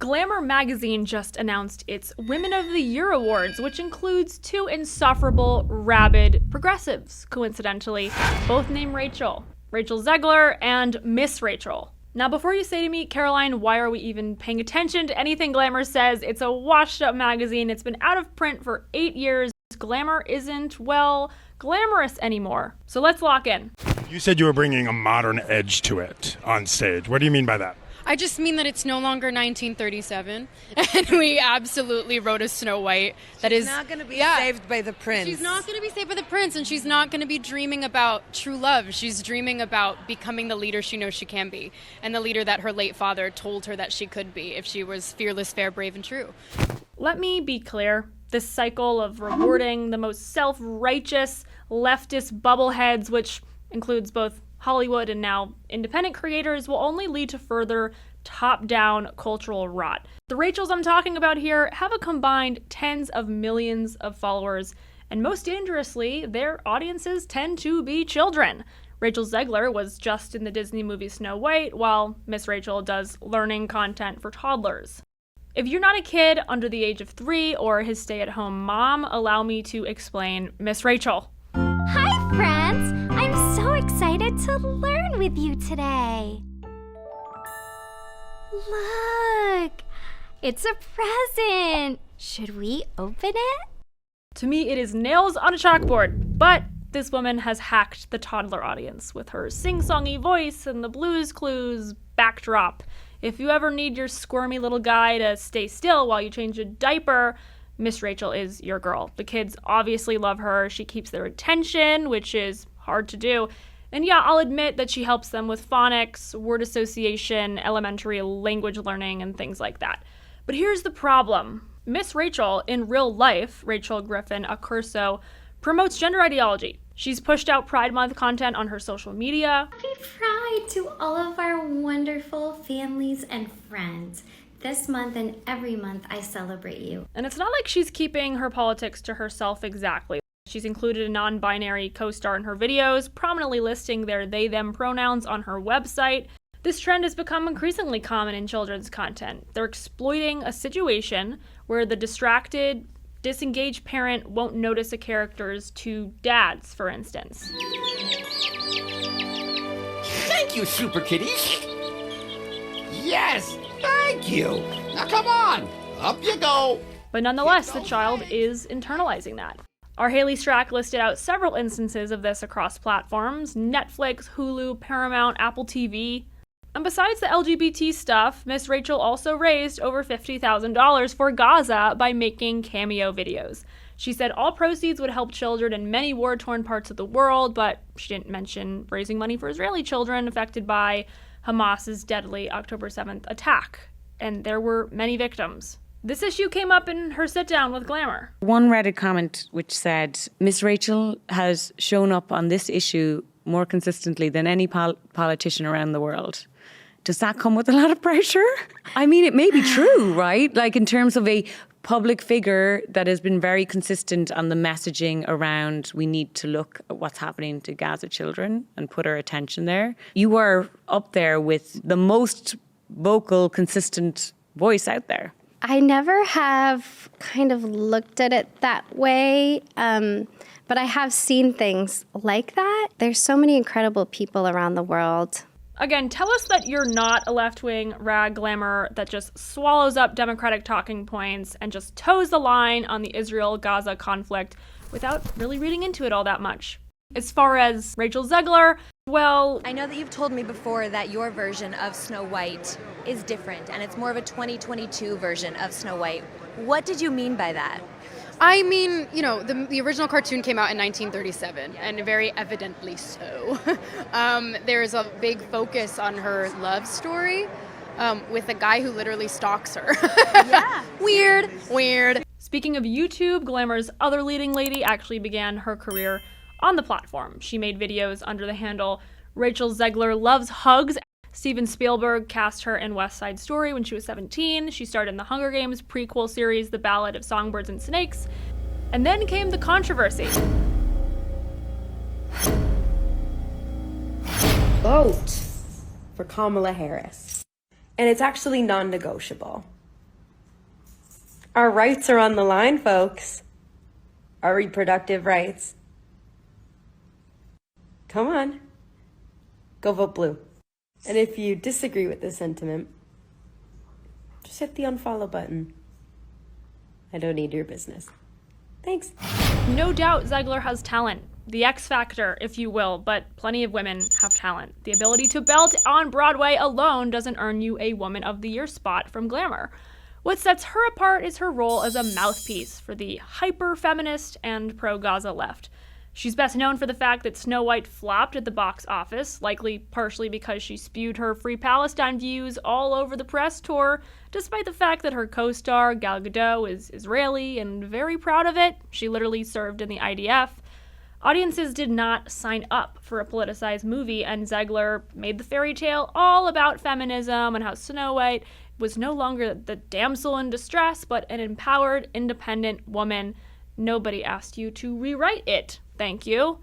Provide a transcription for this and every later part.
Glamour Magazine just announced its Women of the Year awards, which includes two insufferable, rabid progressives, coincidentally, both named Rachel. Rachel Zegler and Miss Rachel. Now, before you say to me, Caroline, why are we even paying attention to anything Glamour says? It's a washed-up magazine. It's been out of print for 8 years. Glamour isn't, well, glamorous anymore. So let's lock in. You said you were bringing a modern edge to it on stage. What do you mean by that? I just mean that it's no longer 1937, and we absolutely wrote a Snow White that is not going to be saved by the prince. She's not going to be saved by the prince, and she's not going to be dreaming about true love. She's dreaming about becoming the leader she knows she can be, and the leader that her late father told her that she could be if she was fearless, fair, brave, and true. Let me be clear. This cycle of rewarding the most self-righteous leftist bubbleheads, which includes both Hollywood and now independent creators, will only lead to further top-down cultural rot. The Rachels I'm talking about here have a combined tens of millions of followers, and most dangerously, their audiences tend to be children. Rachel Zegler was just in the Disney movie Snow White, while Miss Rachel does learning content for toddlers. If you're not a kid under the age of 3 or his stay-at-home mom, allow me to explain Miss Rachel. Hi, friends! I'm so excited to learn with you today. Look! It's a present! Should we open it? To me, it is nails on a chalkboard, but this woman has hacked the toddler audience with her sing-songy voice and the Blue's Clues backdrop. If you ever need your squirmy little guy to stay still while you change a diaper, Miss Rachel is your girl. The kids obviously love her. She keeps their attention, which is hard to do. And yeah, I'll admit that she helps them with phonics, word association, elementary language learning, and things like that. But here's the problem. Miss Rachel, in real life, Rachel Griffin Accurso, promotes gender ideology. She's pushed out Pride Month content on her social media. Happy Pride to all of our wonderful families and friends. This month and every month I celebrate you. And it's not like she's keeping her politics to herself exactly. She's included a non-binary co-star in her videos, prominently listing their they-them pronouns on her website. This trend has become increasingly common in children's content. They're exploiting a situation where the distracted, disengaged parent won't notice a character's two dads, for instance. Thank you, Super Kitties. Yes, thank you. Now come on, up you go. But nonetheless, the child is internalizing that. Our Haley Strack listed out several instances of this across platforms: Netflix, Hulu, Paramount, Apple TV. And besides the LGBT stuff, Miss Rachel also raised over $50,000 for Gaza by making cameo videos. She said all proceeds would help children in many war-torn parts of the world, but she didn't mention raising money for Israeli children affected by Hamas's deadly October 7th attack. And there were many victims. This issue came up in her sit-down with Glamour. One Reddit comment which said, Miss Rachel has shown up on this issue more consistently than any politician around the world. Does that come with a lot of pressure? I mean, it may be true, right? Like in terms of a public figure that has been very consistent on the messaging around we need to look at what's happening to Gaza children and put our attention there. You are up there with the most vocal, consistent voice out there. I never have kind of looked at it that way, but I have seen things like that. There's so many incredible people around the world. Again, tell us that you're not a left-wing rag glamour that just swallows up Democratic talking points and just toes the line on the Israel-Gaza conflict without really reading into it all that much. As far as Rachel Zegler, well... I know that you've told me before that your version of Snow White is different, and it's more of a 2022 version of Snow White. What did you mean by that? I mean, you know, the original cartoon came out in 1937, and very evidently so. There's a big focus on her love story with a guy who literally stalks her. Yeah. Weird. Speaking of YouTube, Glamour's other leading lady actually began her career on the platform. She made videos under the handle Rachel Zegler Loves Hugs. Steven Spielberg cast her in West Side Story when she was 17. She starred in the Hunger Games prequel series, The Ballad of Songbirds and Snakes. And then came the controversy. Vote for Kamala Harris. And it's actually non-negotiable. Our rights are on the line, folks. Our reproductive rights. Come on. Go vote blue. And if you disagree with this sentiment, just hit the unfollow button. I don't need your business. Thanks. No doubt Zegler has talent. The X Factor, if you will, but plenty of women have talent. The ability to belt on Broadway alone doesn't earn you a Woman of the Year spot from Glamour. What sets her apart is her role as a mouthpiece for the hyper-feminist and pro-Gaza left. She's best known for the fact that Snow White flopped at the box office, likely partially because she spewed her Free Palestine views all over the press tour, despite the fact that her co-star, Gal Gadot, is Israeli and very proud of it. She literally served in the IDF. Audiences did not sign up for a politicized movie, and Zegler made the fairy tale all about feminism and how Snow White was no longer the damsel in distress, but an empowered, independent woman. Nobody asked you to rewrite it. Thank you.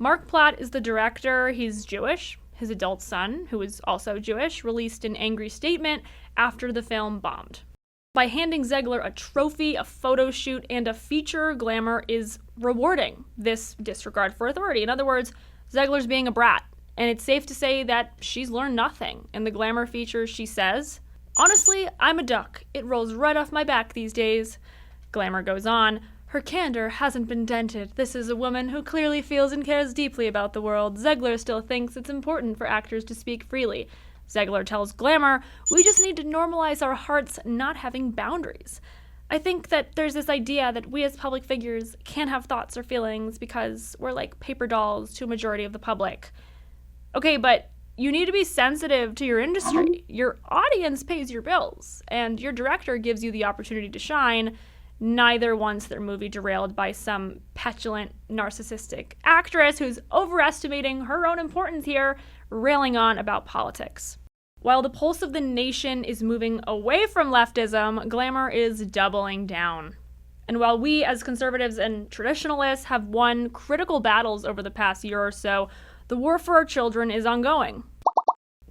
Mark Platt is the director. He's Jewish. His adult son, who is also Jewish, released an angry statement after the film bombed. By handing Zegler a trophy, a photo shoot, and a feature, Glamour is rewarding this disregard for authority. In other words, Zegler's being a brat, and it's safe to say that she's learned nothing. In the Glamour feature, she says, "Honestly, I'm a duck. It rolls right off my back these days." Glamour goes on, "Her candor hasn't been dented. This is a woman who clearly feels and cares deeply about the world. Zegler still thinks it's important for actors to speak freely." Zegler tells Glamour, "We just need to normalize our hearts not having boundaries. I think that there's this idea that we as public figures can't have thoughts or feelings because we're like paper dolls to a majority of the public." Okay, but you need to be sensitive to your industry. Your audience pays your bills, and your director gives you the opportunity to shine. Neither wants their movie derailed by some petulant, narcissistic actress who's overestimating her own importance here, railing on about politics. While the pulse of the nation is moving away from leftism, Glamour is doubling down. And while we as conservatives and traditionalists have won critical battles over the past year or so, the war for our children is ongoing.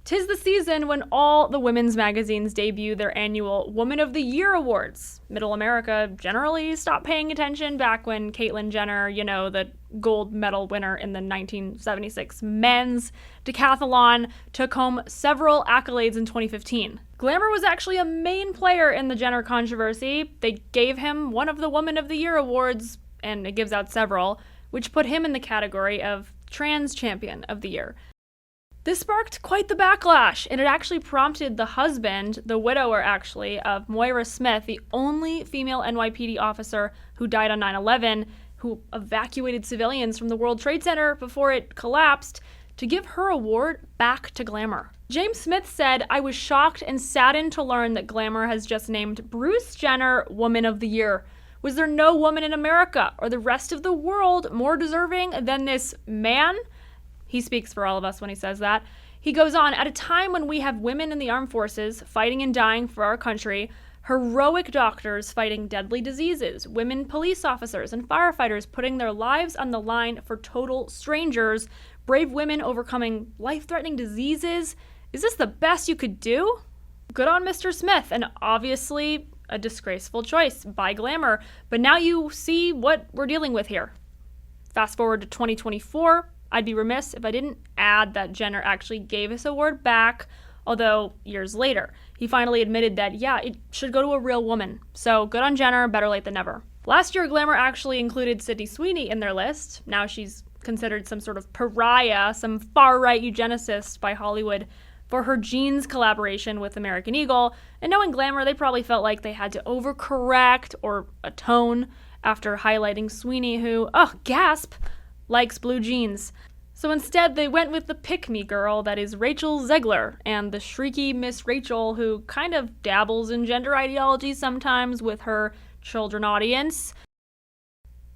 'Tis the season when all the women's magazines debut their annual Woman of the Year awards. Middle America generally stopped paying attention back when Caitlyn Jenner, the gold medal winner in the 1976 men's decathlon, took home several accolades in 2015. Glamour was actually a main player in the Jenner controversy. They gave him one of the Woman of the Year awards, and it gives out several, which put him in the category of Trans Champion of the Year. This sparked quite the backlash, and it actually prompted the husband, the widower actually, of Moira Smith, the only female NYPD officer who died on 9/11, who evacuated civilians from the World Trade Center before it collapsed, to give her award back to Glamour. James Smith said, "I was shocked and saddened to learn that Glamour has just named Bruce Jenner Woman of the Year. Was there no woman in America or the rest of the world more deserving than this man?" He speaks for all of us when he says that. He goes on, "At a time when we have women in the armed forces fighting and dying for our country, heroic doctors fighting deadly diseases, women police officers and firefighters putting their lives on the line for total strangers, brave women overcoming life-threatening diseases, is this the best you could do?" Good on Mr. Smith, and obviously a disgraceful choice by Glamour, but now you see what we're dealing with here. Fast forward to 2024, I'd be remiss if I didn't add that Jenner actually gave his award back, although years later. He finally admitted that, yeah, it should go to a real woman. So good on Jenner, better late than never. Last year, Glamour actually included Sydney Sweeney in their list. Now she's considered some sort of pariah, some far-right eugenicist by Hollywood for her jeans collaboration with American Eagle. And knowing Glamour, they probably felt like they had to overcorrect or atone after highlighting Sweeney, who, gasp, likes blue jeans. So instead, they went with the pick-me girl that is Rachel Zegler, and the shrieky Miss Rachel, who kind of dabbles in gender ideology sometimes with her children audience.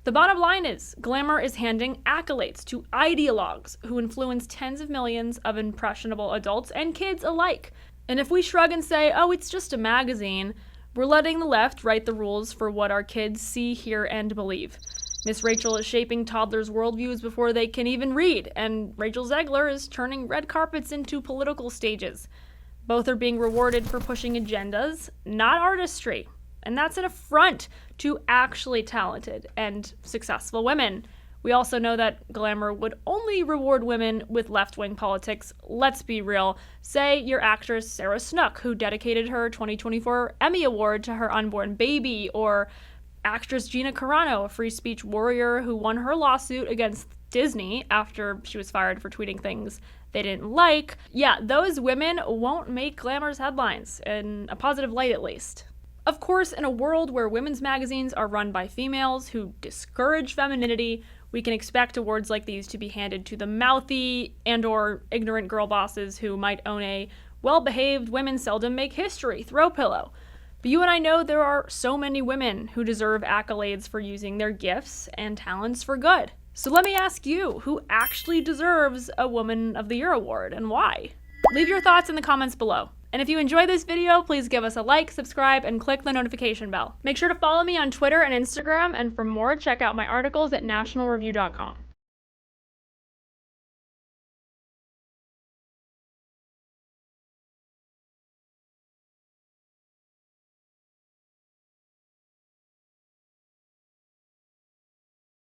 The bottom line is, Glamour is handing accolades to ideologues who influence tens of millions of impressionable adults and kids alike. And if we shrug and say, oh, it's just a magazine, we're letting the left write the rules for what our kids see, hear, and believe. Miss Rachel is shaping toddlers' worldviews before they can even read, and Rachel Zegler is turning red carpets into political stages. Both are being rewarded for pushing agendas, not artistry. And that's an affront to actually talented and successful women. We also know that Glamour would only reward women with left-wing politics. Let's be real. Say your actress Sarah Snook, who dedicated her 2024 Emmy Award to her unborn baby, or actress Gina Carano, a free speech warrior who won her lawsuit against Disney after she was fired for tweeting things they didn't like. Yeah, those women won't make Glamour's headlines, in a positive light at least. Of course, in a world where women's magazines are run by females who discourage femininity, we can expect awards like these to be handed to the mouthy and/or ignorant girl bosses who might own a well-behaved women seldom make history throw pillow. But you and I know there are so many women who deserve accolades for using their gifts and talents for good. So let me ask you, who actually deserves a Woman of the Year award and why? Leave your thoughts in the comments below. And if you enjoyed this video, please give us a like, subscribe, and click the notification bell. Make sure to follow me on Twitter and Instagram, and for more, check out my articles at nationalreview.com.